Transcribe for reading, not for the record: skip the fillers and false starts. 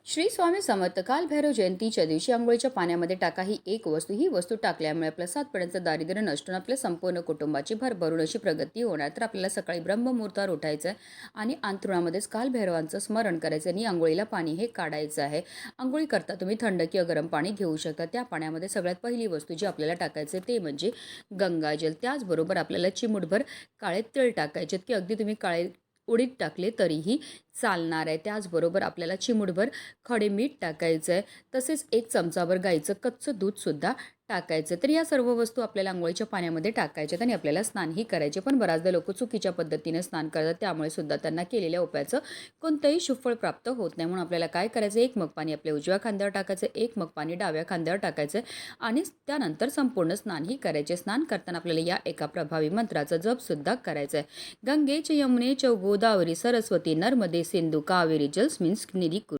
श्री स्वामी समर्थ कालभैरव जयंतीच्या दिवशी अंघोळीच्या पाण्यामध्ये टाका ही वस्तू टाकल्यामुळे आपलं 7 पिढ्यांचं दारिद्र्य नष्ट होऊन आपल्या संपूर्ण कुटुंबाची भरभरून अशी प्रगती होणार. तर आपल्याला सकाळी ब्रह्ममुहूर्तावर उठायचं आहे आणि अंथरुणामध्येच कालभैरवांचं स्मरण करायचं आणि अंघोळीला पाणी हे काढायचं आहे. अंघोळी करता तुम्ही थंड किंवा गरम पाणी घेऊ शकता. त्या पाण्यामध्ये सगळ्यात पहिली वस्तू जी आपल्याला टाकायचं ते म्हणजे गंगाजल. त्याचबरोबर आपल्याला चिमूटभर काळे तीळ टाकायचे की अगदी तुम्ही काळे उडीद टाकले तरीही चालणार आहे. त्याचबरोबर आपल्याला चिमूटभर खडे मीठ टाकायचं आहे. तसेच 1 चमचाभर गाईचं कच्चं दूधसुद्धा टाकायचं. तर या सर्व वस्तू आपल्याला अंघोळीच्या पाण्यामध्ये टाकायच्यात आणि आपल्याला स्नानही करायचे. पण बऱ्याचदा लोकं चुकीच्या पद्धतीने स्नान करतात. त्यामुळे सुद्धा त्यांना केलेल्या उपायाचं कोणतंही सुफळ प्राप्त होत नाही. म्हणून आपल्याला काय करायचं, 1 मग पाणी आपल्या उजव्या खांद्यावर टाकायचं, 1 मग पाणी डाव्या खांद्यावर टाकायचं आणि त्यानंतर संपूर्ण स्नानही करायचे. स्नान करताना आपल्याला या एका प्रभावी मंत्राचा जपसुद्धा करायचा आहे. गंगे च यमुने च गोदावरी सरस्वती नर्मदे सिंधू कावेरी जलस्मिन् निधी